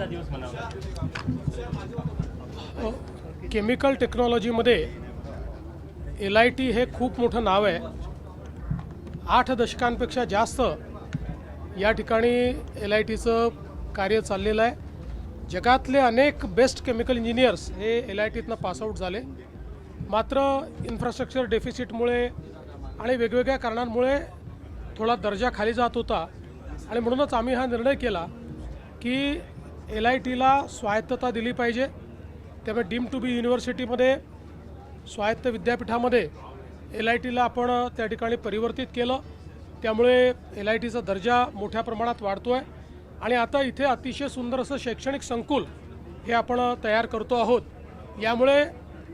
विसर्जनाचा दिवस मनावला? केमिकल टेक्नॉलॉजीमध्ये LIT हे खूप मोठं नाव आहे. 8 दशकांपेक्षा जास्त या ठिकाणी LITचं कार्य चाललेलं आहे. जगातले अनेक बेस्ट केमिकल इंजिनियर्स हे LITतनं पासआउट झाले. मात्र इन्फ्रास्ट्रक्चर डेफिसिटमुळे आणि वेगवेगळ्या कारणांमुळे थोडा दर्जा खाली जात होता आणि म्हणूनच आम्ही हा निर्णय केला की LITला स्वायत्तता दिली पाहिजे. त्यामुळे डीम टू बी युनिव्हर्सिटीमध्ये स्वायत्त विद्यापीठामध्ये LITला आपण त्या ठिकाणी परिवर्तित केलं. त्यामुळे LITचा दर्जा मोठ्या प्रमाणात वाढतो आहे आणि आता इथे अतिशय सुंदर असं शैक्षणिक संकुल हे आपण तयार करतो आहोत. यामुळे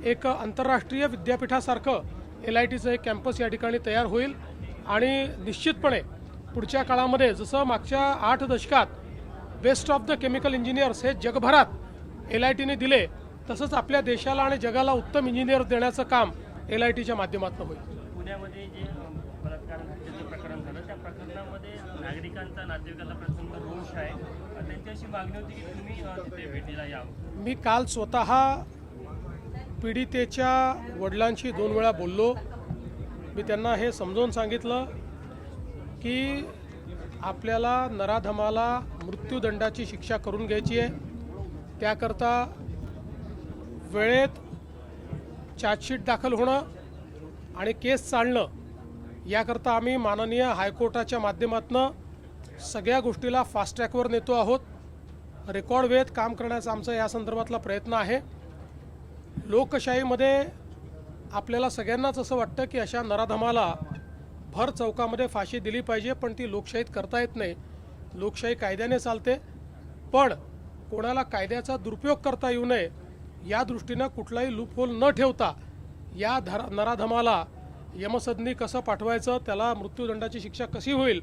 एक आंतरराष्ट्रीय विद्यापीठासारखं LITचं एक कॅम्पस या ठिकाणी तयार होईल आणि निश्चितपणे पुढच्या काळामध्ये जसं मागच्या 8 दशकात best of the chemical engineers हे जगभरात LITने दिले, तसंच आपल्या देशाला आणि जगाला उत्तम इंजिनियर देण्याचं काम LITच्या माध्यमातून होईल. पुण्यामध्ये जे बलात्कार हत्येचं प्रकरण झालं त्या प्रकरणामध्ये नागरिकांचा नातेवाईकांना प्रचंड रोष आहे. त्यांची अशी मागणी होती की तुम्ही तिथे भेटीला यावं. मी काल स्वतः पीडितेच्या वडिलांशी 2 वेळा बोललो. मी त्यांना हे समजावून सांगितलं की आपल्याला नराधमाला मृत्यूदंडाची शिक्षा करून घ्यायची आहे. त्याकरता वेळेत चार्जशीट दाखल होणं आणि केस चालणं याकरता आम्ही माननीय हायकोर्टाच्या माध्यमातून सगळ्या गोष्टीला फास्ट ट्रॅकवर नेतो आहोत. रेकॉर्ड वेळेत काम करण्याचा आमचा या संदर्भातला प्रयत्न आहे. लोकशाहीमध्ये आपल्याला सगळ्यांनाच असं वाटतं की अशा नराधमाला भर चौकामध्ये फाशी दिली पाहिजे, पण ती लोकशाहीत करता येत नाही. लोकशाही कायद्याने चालते, पण कोणाला कायद्याचा दुरुपयोग करता येऊ नये या दृष्टीनं कुठलाही लूपहोल न ठेवता या नराधमाला यमसदनी कसं पाठवायचं, त्याला मृत्यूदंडाची शिक्षा कशी होईल,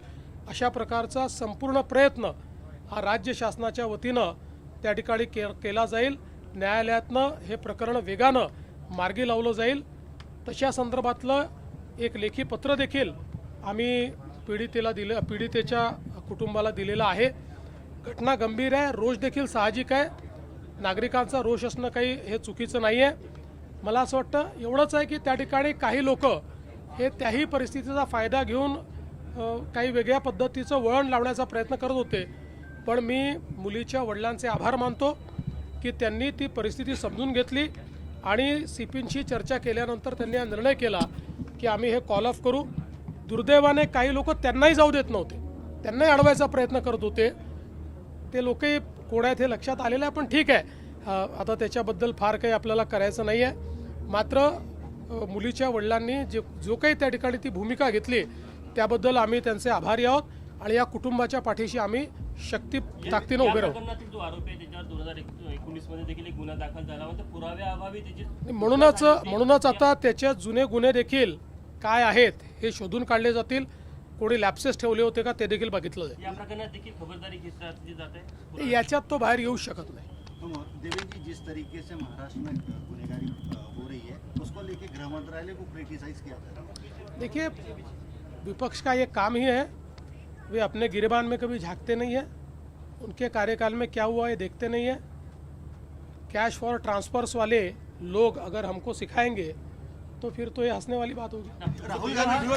अशा प्रकारचा संपूर्ण प्रयत्न हा राज्य शासनाच्या वतीनं त्या ठिकाणी केला जाईल. न्यायालयातनं हे प्रकरण वेगानं मार्गी लावलं जाईल. तशा संदर्भातलं एक लेखी पत्र देखील आम्ही पीडितेच्या कुटुंबाला दिलेलं आहे. घटना गंभीर आहे, रोष देखील साहजिक आहे. नागरिकांचा रोष असणं काही हे चुकीचं नाही आहे. मला असं वाटतं एवढंच आहे की त्या ठिकाणी काही लोक हे त्याही परिस्थितीचा फायदा घेऊन काही वेगळ्या पद्धतीचं वळण लावण्याचा प्रयत्न करत होते. पण मी मुलीच्या वडिलांचे आभार मानतो की त्यांनी ती परिस्थिती समजून घेतली आणि CPंशी चर्चा केल्यानंतर त्यांनी हा निर्णय केला की आम्ही हे कॉल ऑफ करू. दुर्दैवाने काही लोक त्यांनाही जाऊ देत नव्हते, त्यांनाही अडवायचा प्रयत्न करत होते. ते लोकही कोण आहेत हे लक्षात आलेलं आहे, पण ठीक आहे, आता त्याच्याबद्दल फार काही आपल्याला करायचं नाही आहे. मात्र मुलीच्या वडिलांनी जो काही त्या ठिकाणी ती भूमिका घेतली त्याबद्दल आम्ही त्यांचे आभारी आहोत आणि या कुटुंबाच्या पाठीशी आम्ही शक्ती ताकदीनं उभे राहू. जो आरोप आहे त्याच्यावर 2019 मध्ये देखील एक गुन्हा दाखल झाला होता. पुराव्याअभावी त्याची म्हणूनच आता त्याचे जुने गुन्हे देखील काय आहेत हे शोधून काढले जातील. कोणी लॅप्सेस ठेवले होते का ते देखील बघितलं जाईल. या प्रकरणात देखील खबरदारी घेतली जाते. याच्यात तो बाहेर येऊ शकत नाही. देवेंद्र जी, जिस तरीके से महाराष्ट्र में गुनहगारी हो रही है उसको लेके गृह मंत्रालय को क्रिटिसाइज किया जा रहा है. देखिए, विपक्ष का ये काम ही है, वे अपने गिरेबान में कभी झांकते नहीं है. उनके कार्यकाल में क्या हुआ ये देखते नहीं है. कैश फॉर ट्रांसफर्स वाले लोग अगर हमको सिखाएंगे तो फिर तो ये हंसने वाली बात होगी. राहुल गांधी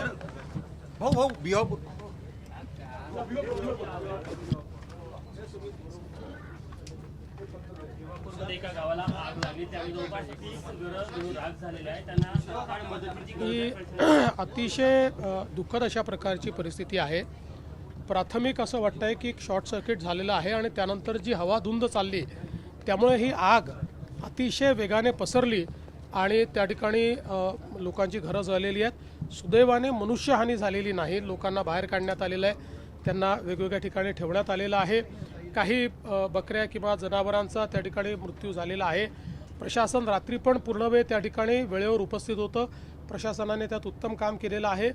भाऊ एका गावाला आग लागली त्यावेळी जवळपास 30 घरं राख झालेले आहे. त्यांना सरकार मदतीची ही अतिशय दुःखद अशा प्रकारची परिस्थिती आहे. प्राथमिक असं वाटतंय की शॉर्ट सर्किट झालेलं आहे आणि त्यानंतर जी हवा धुंद चालली त्यामुळे ही आग अतिशय वेगाने पसरली आणि त्या ठिकाणी लोकांची घरं जळलेली आहेत. सुदैवाने मनुष्यहानी झालेली नाही. लोकांना बाहेर काढण्यात आलेलं आहे, त्यांना वेगवेगळ्या ठिकाणी ठेवण्यात आलेलं आहे. काही बकऱ्या किंवा जनावरांचा त्या ठिकाणी मृत्यू झालेला आहे. प्रशासन रात्री पण पूर्ण वेळ त्या ठिकाणी वेळेवर उपस्थित होतं. प्रशासनाने त्यात उत्तम काम केलेलं आहे.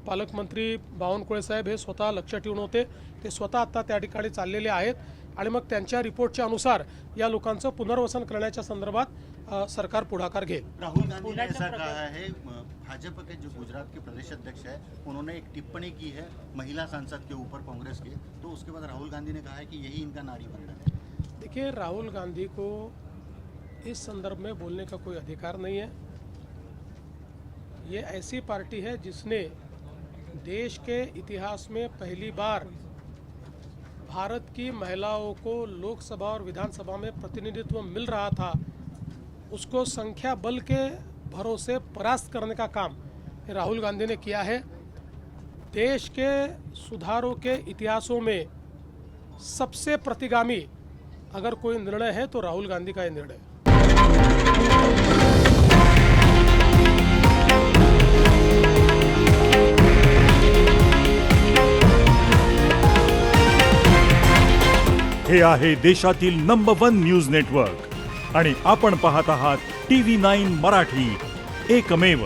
पालकमंत्री बावनकुळे साहेब हे स्वतः लक्ष ठेवून होते. ते स्वतः आता त्या ठिकाणी चाललेले आहेत आणि मग त्यांच्या रिपोर्टच्या अनुसार या लोकांचं पुनर्वसन करण्याच्या संदर्भात सरकार पुढाकार घेईल. राहुल गांधी ने ऐसा कहा है, भाजपा के जो गुजरात के प्रदेश अध्यक्ष है उन्होंने एक टिप्पणी की है महिला सांसद के ऊपर कांग्रेस के, तो उसके बाद राहुल गांधी ने कहा है कि यही इनका नारी बंधन है. देखिए, राहुल गांधी को इस संदर्भ में बोलने का कोई अधिकार नहीं है। ये ऐसी पार्टी है जिसने देश के इतिहास में पहली बार भारत की महिलाओं को लोकसभा और विधानसभा में प्रतिनिधित्व मिल रहा था, उसको संख्या बल के भरोसे परास्त करने का काम राहुल गांधी ने किया है। देश के सुधारों के इतिहासों में सबसे प्रतिगामी अगर कोई निर्णय है तो राहुल गांधी का ये निर्णय है। हे आहे देशातील नंबर 1 न्यूज नेटवर्क आणि आपण पाहत आहात TV9 मराठी, एकमेव।